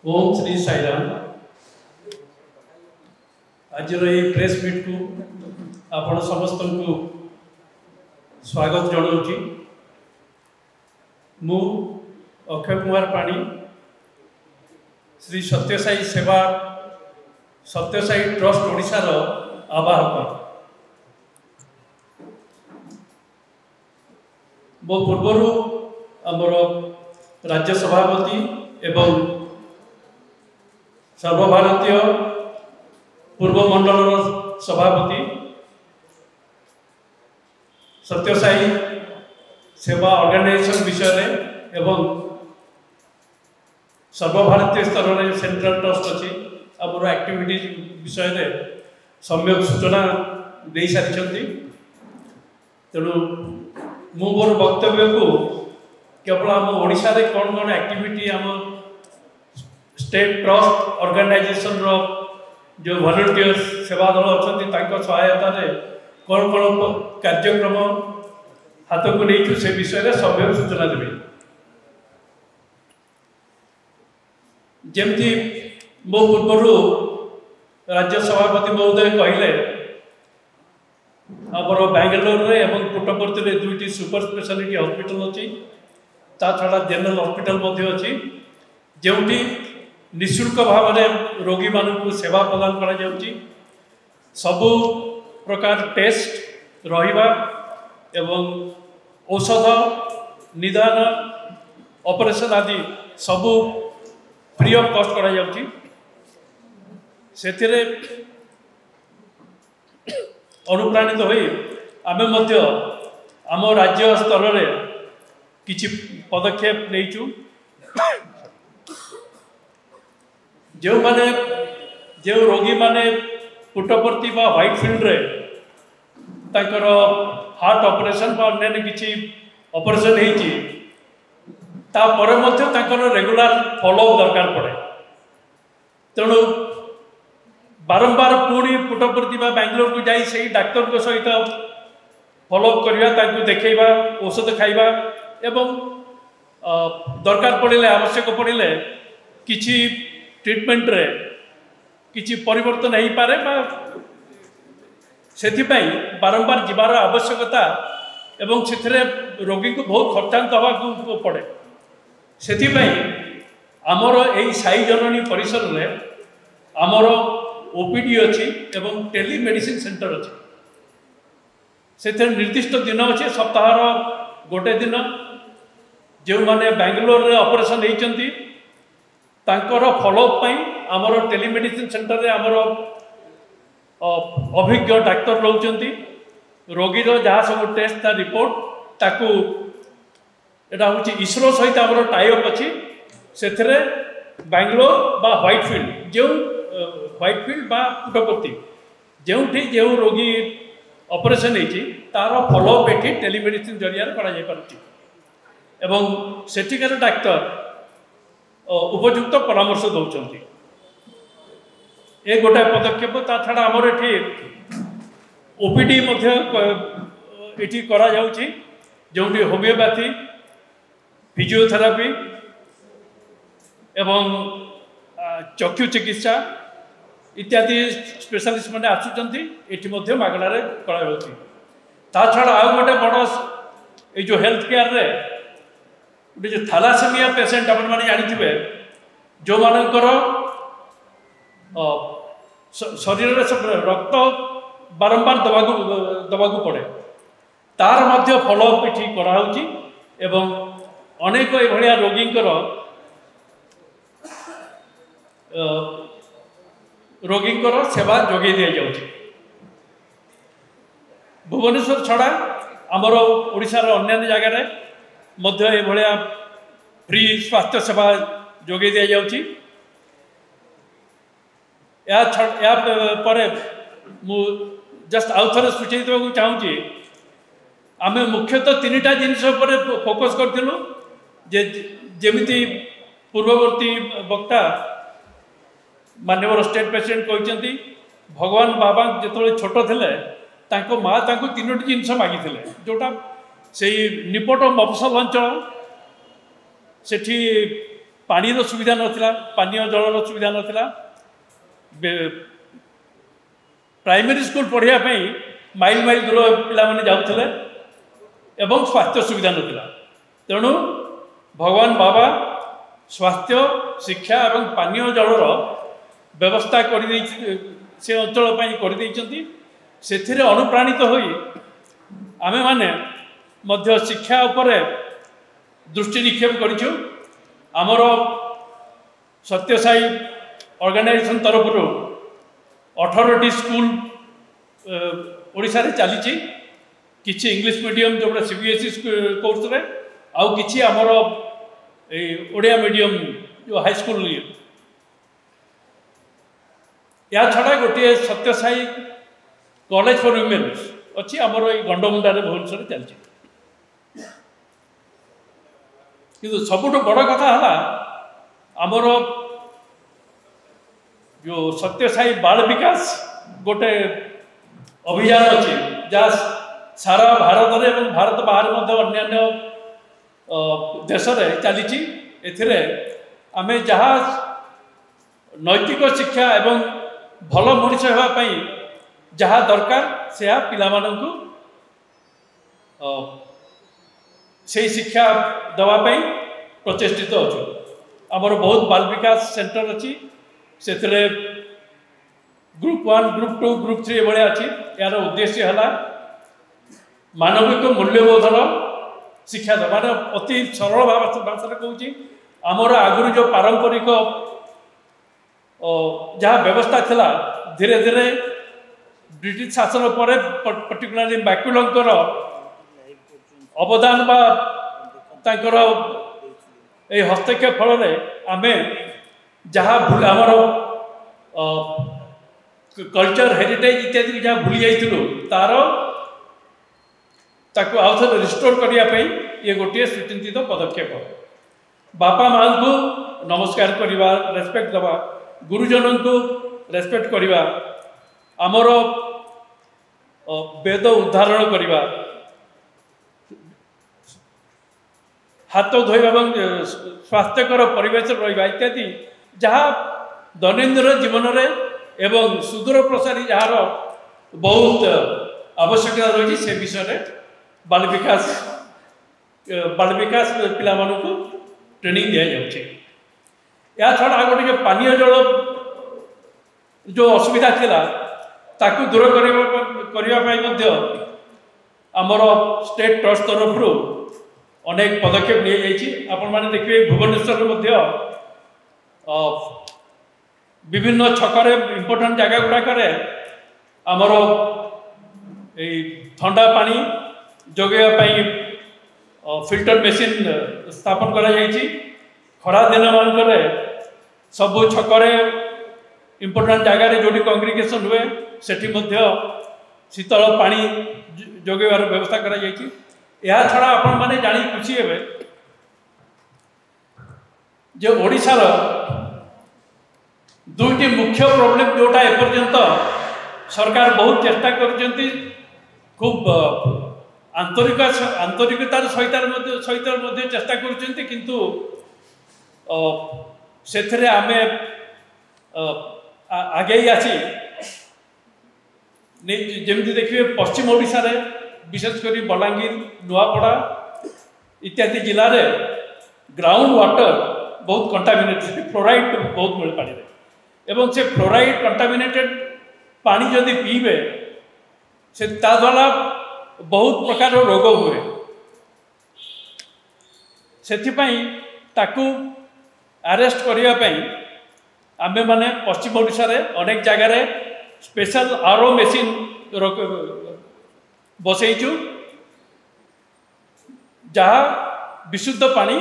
ओम श्री साईराम। आज press meet को आपण समस्त को स्वागत जनाऊँगी। मु अक्षय कुमार पाणी श्री सत्यसाई सेवा सत्यसाई ट्रस्ट ओडिशार आवाहक। मो पूर्वर आमर राज्य सभापति एवं सर्वभारतीय पूर्व मंडल सभापति सत्यसाई सेवा ऑर्गेनाइजेशन विषय एवं सर्वभारतीय स्तर में सेंट्रल ट्रस्ट अच्छी आमर एक्टिविटीज विषय सम्यक सूचना दे सारी। तेणु मु मोर वक्तव्य को केवल आम ओडिशा रे कौन कौन एक्टिविटी आम स्टेट ट्रस्ट ऑर्गेनाइजेशन रो जो वॉलंटियर्स सेवा दल अच्छा सहायता रे कौन कौन कार्यक्रम हाथ को नहीं से विषय सम्यक सूचना देवी। जमती मो पूर्वर राज्य सभापति महोदय कहले आमर बेंगलोर एवं पुट्टपर्ती में दुईटी सुपर स्पेशलिटी हॉस्पिटल अच्छी ता छड़ा जनरल हॉस्पिटल अच्छी जोटी निःशुल्क भाव में रोगी मानू सेवा प्रदान करा जाउची। सबु प्रकार टेस्ट रहिबा एवं औषध निदान ऑपरेशन आदि सबु फ्री ऑफ कॉस्ट करा जाउची। सेथिरे अनुप्राणित होई आमे मध्य आम राज्य स्तर रे किछि पदक्षेप नैचु। जो माने जो रोगी माने पुट्टपर्ती बा व्हाइट फील्ड रे ताकर हार्ट ऑपरेशन बा अन्य किछि ऑपरेशन हेची ता परे मध्य ताकर रेगुलर फॉलो दरकार पड़े। तेणु बारंबार पुणी पुट्टपर्ती बा बेंगलोर को जाई सही डाक्टर को सहित फॉलो करवा ताकू देखैबा औषध खाइबा एवं दरकार पड़े आवश्यक पड़े किछि ट्रीटमेंट रे किछि परिवर्तन नहीं पारे सेथिपाई बारंबार जीवार आवश्यकता एवं से रोगी को बहुत खर्चांत हवा पड़े। सेथिपाई आमर यही साई जननी परिसर रे आमर ओपीडी अच्छी एवं टेलीमेडिसिन सेंटर अच्छी। से निर्दिष्ट दिन अच्छे सप्ताहर गोटे दिन जो माने बेंगलोर रे ऑपरेशन होती तांकर फॉलोअप आमर टेलीमेडिसिन सेंटर रे आमर अभिज्ञ डाक्तर रोचंती। रोगीर जहाँ सब टेस्ट ता रिपोर्ट ताकू एटा होची इसरो सहित आमर टाइअप अच्छी। से बेंगलोर बा व्हाइट फील्ड जो व्हाइट फील्ड बा पुट्टपर्ती जोठी जो रोगी ऑपरेशन होती तार फॉलोअप एठी टेलीमेडिसिन जरिया करा जाय पारुची एवं सेठिकार डाक्तर उपयुक्त परामर्श दौरान ए गोटे पदक्षेप। ता छड़ा आमर एठी ओपीडी ये करा जाउची जोटी होमियोपैथी फिजियोथेरापी एवं चक्षु चिकित्सा इत्यादि स्पेशलिस्ट मैंने आसुचंती एठी मध्य मागणारे करा जाउची। ता छड़ा आ गोटे बड़ ये जो हेल्थ केयर रे जो थैलासेमिया पेशेंट अपन मैंने जानी जो मानकर शरीर रक्त बारंबार दबाकू पड़े तार मध्य फॉलोअप ये कराऊँगी एवं अनेक ये रोगींकर सेवा जोगे दि जाऊँगी। भुवनेश्वर छड़ा आमर ओडिशार अन्य जगार मध्य ये फ्री स्वास्थ्य सेवा जोगे दि जाऊँगी। या पर मु जस्ट आउ थे सूचय देवाक चाहूँगी आम मुख्यतः तीनटा जिनस पर फोकस करूँ जे जेमिति पूर्ववर्ती वक्ता माननीय स्टेट प्रेसिडेंट कहते भगवान बाबा जो छोट थे माँ तीनोटी जिनस मागी जोटा से निपट मफसल अंचल सेठी पानीर सुविधा नथिला, पानीय जलर सुविधा नथिला। प्राइमरी स्कूल पढ़िया माइल माइल दूर पिला माने जाउथिले एवं स्वास्थ्य सुविधा नथिला। तेणु भगवान बाबा स्वास्थ्य शिक्षा और पानीय जलर व्यवस्था कर से अंचल कर अनुप्राणित होई आमे माने मध्य शिक्षा उपरे दृष्टि निक्षेप करिछु। आमर सत्यसाई ऑर्गेनाइजेशन तरफ 18टी स्कूल ओडिशा रे चली, किछि इंग्लिश मीडियम जो सीबीएसई कोर्स रे, आउ किछि आमर ओडिया मीडियम जो हाई स्कूल। या छड़ा गोटे सत्यसाई कॉलेज फॉर वुमेन्स अच्छी आमर ये गंडमुंडारे भुवनेश्वर चलती। किंतु सबुठ बड़ कथा है आमर जो सत्यसाई बाल विकास गोटे अभियान अच्छी जहाँ सारा भारत में भारत बाहर अन्य देश में चली। आमे जहाँ नैतिक शिक्षा एवं भल मनीष होगापी जहाँ दरकार से पिलामानंकु से शिक्षा देवाई प्रचेषित अच्छु। आमर बहुत बाल विकास सेंटर अच्छी से ग्रुप 1 ग्रुप 2 ग्रुप 3 भाया अच्छी। यार उद्देश्य है मानविक मूल्यबोधर शिक्षा देवा अति सरल भाषा कहूँ। आमर आगुरी जो पारंपरिक जहाँ व्यवस्था थिला धीरे धीरे ब्रिटिश शासन पर पर्टिकुलरली मैक्युलंकर अवदान बा तांकर ए हस्तक्षेप फल आमे जहाँ आमर कल्चर हेरिटेज इत्यादि जहाँ भूली जाइलु तार ताको आउ थे रिस्टोर करने ये गोटे सुचिंतित पदक्षेप। बापा माँ को नमस्कार करवा, रेस्पेक्ट दवा, गुरुजन को रेस्पेक्ट करवा, आमर वेद उद्धारण करवा, हाथ धोवा और स्वास्थ्यकर परिवेश रहा इत्यादि जहाँ दैनंदिन जीवन में एवं सुदूर प्रसारी जार बहुत आवश्यकता रही से विषय बाल विकास पिला मानू ट्रेनिंग दि जाऊँगी। या छड़ा गोटे पानीय जल जो असुविधा थिला ताकू दूर करने आमर स्टेट ट्रस्ट तरफ अनेक पदक्षेप लिए जाइए। आपण माने देखिए भुवनेश्वर विभिन्न छकरे इम्पोर्टाट जगह गुड़ाक आमर ठंडा पानी जोगाई फिल्टर मेसीन स्थापन करा जाइए। खरा दिन मानक सबु छकरे इम्पोर्टाट जगार जो कंग्रिगेशन हुए सेठी शीतल पानी जोगाइबार व्यवस्था करा जाइए। या छड़ा आपण माने जानी खुशी हेबे जो ओडिशार दुईटी मुख्य प्रोब्लेम जोटा एपर्यंत सरकार बहुत चेष्टा करछंती, खूब आंतरिकतार सहित चेष्टा करछंती, किंतु सेथरे आमे आगे आसी जमी देखिए पश्चिम ओडिशा रे विशेषकर बलांगीर नुआपड़ा इत्यादि जिले में ग्राउंड वाटर बहुत कंटामिनेटेड, फ्लोराइड बहुत मिले पानी एवं से फ्लोराइड कंटामिनेटेड पानी जदि पीबे से द्वारा बहुत प्रकार रोग हुए। सेथिपाई ताकू अरेस्ट करने आमे माने पश्चिम ओडिशा रे अनेक जगार स्पेशल आरओ मेसीन बसईचु जहाँ विशुद्ध पानी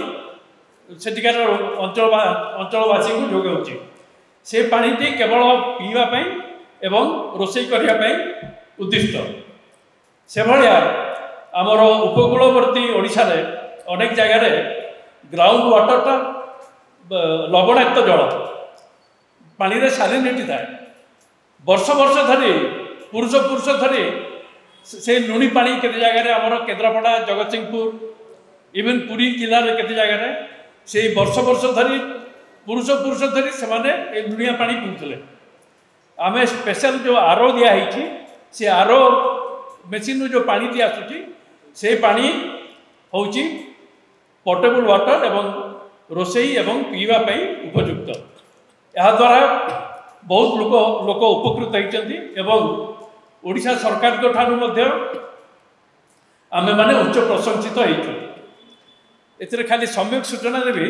सेठिकार अंचलवासी को जोगाऊँच। से पानीटी केवल पीवाई एवं रोषे करने उद्दिष्ट। से भाया आमर उपकूलवर्ती ओडिशा रे अनेक जगार ग्राउंड वाटरटा लवणाक्त जल पानी रे सालिनिटी थाए। वर्ष वर्ष धरी पुरुष धरी से लुणी पानी केते जगह आमर केन्द्रापड़ा जगतसिंहपुर इवन पुरी जिले में केते जगह से वर्ष वर्ष धरी पुरुष पुरुष धरी से लुणिया पानी पीते आम स्पेशल जो आरो दिखाई से आरो मेसीन जो पानी दी आसूँ से पानी हूँ पोर्टेबल वाटर एवं रोसई एवं पीवा उपयुक्त यहाँ द्वारा बहुत लोक उपकृत होती एवं ओडिशा सरकार को ठारू आमे माने उच्च प्रशंसित होइछु एथिरे खाली सम्यक सूचना देबी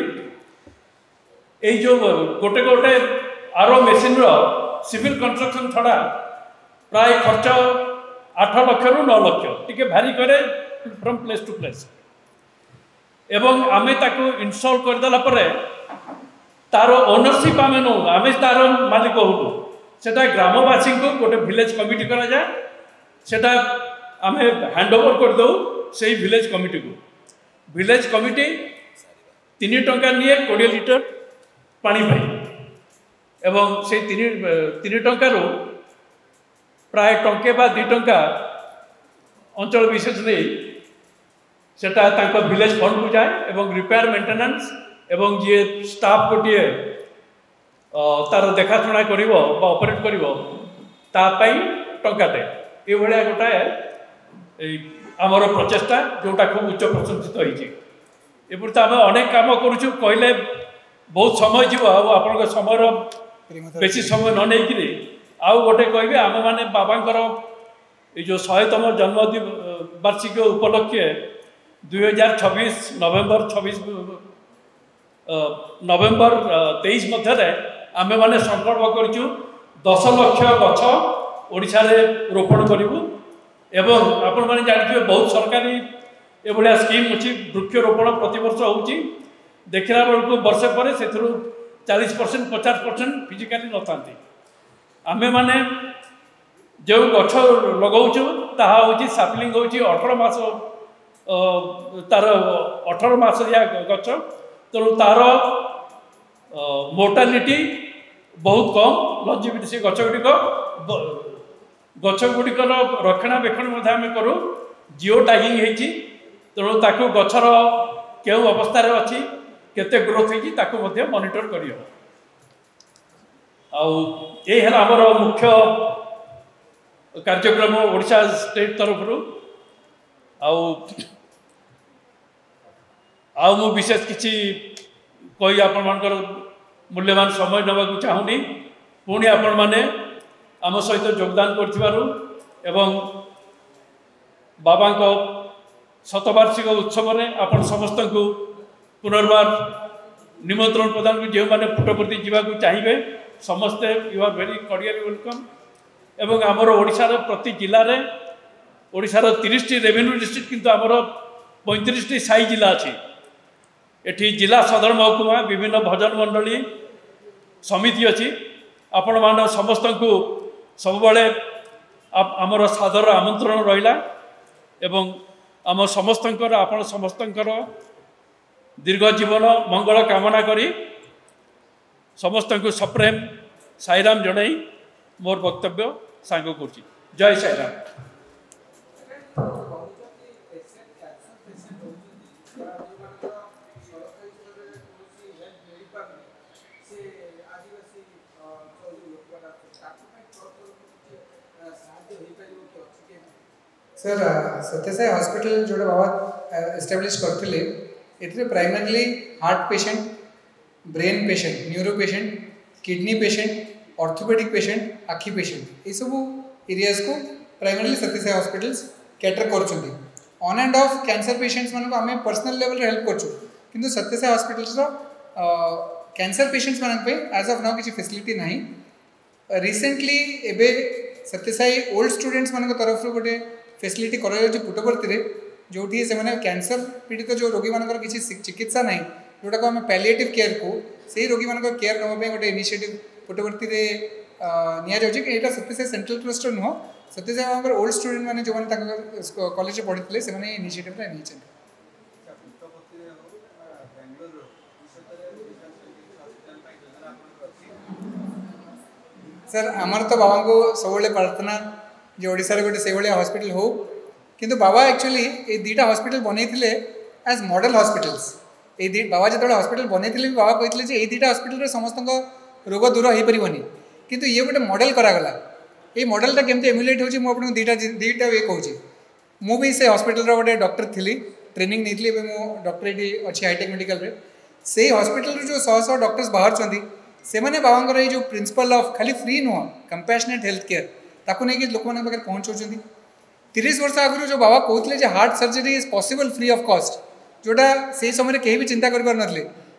ए जो गोटे गोटे आरो मेसिन रो सिविल कंस्ट्रक्शन छड़ा प्राय खर्च 8 लाख रु 9 लाख टिके भारी करे फ्रॉम प्लेस टू प्लेस एवं आमे ताको इंस्टॉल कर देला परे तार ओनरशिप आमे नो आमे तार मालिक होलु सेटा ग्रामवासी को गोटे विलेज कमिटी करा जाए सेटा आमे हैंड ओवर कर दो से विलेज कमिटी को विलेज कमिटी 3 टंका निये 20 लिटर पानी पाई एवं से 3 टंका रो प्राय टंके बा 2 टंका अंचल विशेष नहीं सेटा तांको विलेज फंड को जाए एवं रिपेयर मेंटेनेंस एवं जे स्टाफ गोटे तार देखाशुना कर ऑपरेट कर टंकाटे ये भाया गोटाए आमर प्रचेषा जोटा खूब उच्च प्रशंसित होती तो आम अनेक कम करुचु कहले बहुत समय जीव आपण समय बेसी समय न नहीं आउ गोटे कहे आम मैंने बाबांकर ये जो 100तम जन्मदिन वार्षिक उपलक्षे 2026 नवेम्बर 23 मध्य आमे माने संकल्प करूँ 10 लाख गछ ओडिशा रे रोपण करूँ एवं आपण माने जानते बहुत सरकारी ये भाया स्कीम अच्छी वृक्षरोपण प्रति वर्ष होची देखला बेलू वर्षे पर 40% 50% फिजिकाली न था आमे माने जो गछ लगाऊँ ताहा हूँ सापलिंग हूँ 18 मास तार 18 मास या गछ तेणु तार मोर्टालिटी बहुत कम लंजिविटी से गछ गुड़िक रक्षणाबेक्षण आम करूँ जिओ टैगिंग होती तेणु ताकू गछर क्यों अवस्था अच्छी केते ग्रोथ होती मॉनिटर करी ये है आमर मुख्य कार्यक्रम ओडिशा स्टेट तरफ मु विशेष किसी कही आपण मूल्यवान समय नवाक चाहूनी पुणी आपण मैंने आम सहित योगदान कर बाबा शतवार्षिक उत्सव में आपण समस्त को पुनर्बार निमंत्रण प्रदान जो मैंने पुटप्रति जावाक चाहिए समस्ते you are very cordially welcome एवं आमर ओडिशार प्रति जिले में ओडिशार 30टी रेवेन्यू डिस्ट्रिक्ट किंतु आमर 35टी साई जिला अच्छी एठी जिला सदर महकुमा विभिन्न भजन मंडली समिति अच्छी आपण मान समस्त को सब आमर सादर आमंत्रण रहा एवं आम समस्तंकर आपण समस्तंकर दीर्घ जीवन मंगल कामना करी समस्त को सप्रेम साईराम जनाई मोर वक्तव्य सांग कर जय साईराम। सर सत्यसाई हॉस्पिटल जोड़ा बाबा एस्टाब्लिश करते ये primarily heart patient brain patient neuro patient kidney patient orthopaedic patient आखि पेशेंट ये सब एरियाज को प्राइमरली सत्यसाई हॉस्पिटल्स कैटर कर on end of cancer patients मान आम पर्सनल लेवल हेल्प कर सत्यसाई हॉस्पिटल्स कैंसर पेशेंट्स मान एज ऑफ नाउ किसी फैसिलिटी ना रिसेंटली एबे सत्यसाई ओल्ड स्टूडेंट्स मान तरफ गोटे फैसिलिटी कर पुटपर्ती जो से कैंसर पीड़ित जो रोगी मान किसी चिकित्सा ना जोटा को आम पैलिएटिव केयर को से रोगी मान केयर नापी गोटे इनिशिएटिव पुटपर्ती निया सत्यसाई सेंट्रल ट्रस्ट नुह सत्यसाई ओल्ड स्टूडेंट मैंने जो मैंने कॉलेज पढ़ी से इनिशिएटिव नहीं सर आमर तो बाबा को सब प्रार्थना जो ओडिशार गोटे से हॉस्पिटल हो किंतु बाबा एक्चुअली ये 2टा हॉस्पिटल बनई एज मॉडल हॉस्पिटल्स ये बाबा जो हॉस्पिटल बनई बाबा कहते ये दुटा हॉस्पिटल समस्त रोग दूर हो पारनि किंतु ये गोटे मॉडल करागला ये मॉडलटा केमती एमुलेट होची मु आपन दुटा वे कहूँ मु भी से हॉस्पिटल गोटे डॉक्टर थी ट्रेनिंग नहीं मो डॉक्टरेट अच्छी हाईटेक मेडिकल रे से हॉस्पिटल जो शह शह डॉक्टर्स बाहर से माने बाबा ये जो प्रिंसिपल ऑफ खाली फ्री नुह कंपैशनेट हेल्थ केयर ताकू नहीं लोक पाखे पहुँचाऊँ 30 वर्ष आगु जो बाबा कहते heart surgery is possible free of cost जोटा से समय कहीं भी चिंता कर पार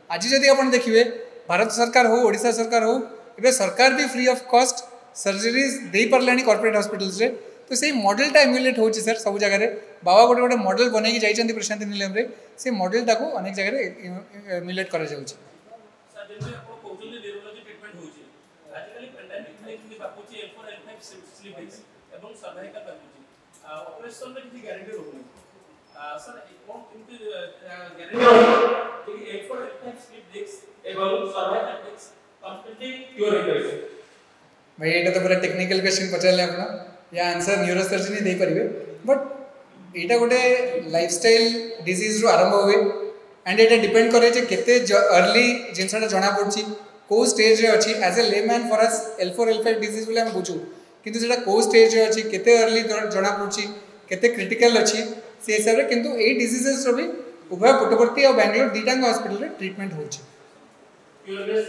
आज जदि आप देखिए भारत सरकार हो ओडिशा सरकार हो ए सरकार भी फ्री ऑफ कॉस्ट सर्जरीज दे पारे कॉर्पोरेट हॉस्पिटल्स रे तो से मॉडलटा एमुलेट हो सर सब जगह बाबा गोटे गोटे मॉडल बनई जाइए प्रशांत निलम रे से मॉडलटा को अनेक जगह एमुलेट करा जाउछि। ऑपरेशन में किसी गारंटी रहउनी सर कोन किंतु guarantee L4 L5 slip disc एवं सर्वाइकल डिस्क कंप्लीटली क्योर हो जाए भाई एटा तो पूरा टेक्निकल क्वेश्चन पचारले आपण या आंसर न्यूरोसर्जन ही दे परिबे बट एटा गोटे लाइफस्टाइल डिजीज रो आरंभ हुए एंड एटा डिपेंड करे जे केते अर्ली जिनसटा जना पड़ची को स्टेज रे अछि as a layman for us L4 L5 disease बोले हम बुझू किंतु सेटा को स्टेज रे अछि केते अर्ली जना पड़ची केते क्रिटिकल अछि से हिसाब रे किंतु ए डिजीजेस रो भी उभय पुटपर्ती और बेंगलोर दीटांग हॉस्पिटल रे ट्रीटमेंट होछि क्यूरनेस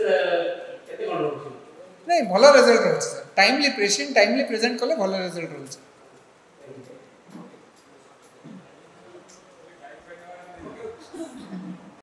केते कोन होछि नहीं भलो रिजल्ट होछि sir timely patient timely present कले भलो रिजल्ट होछि।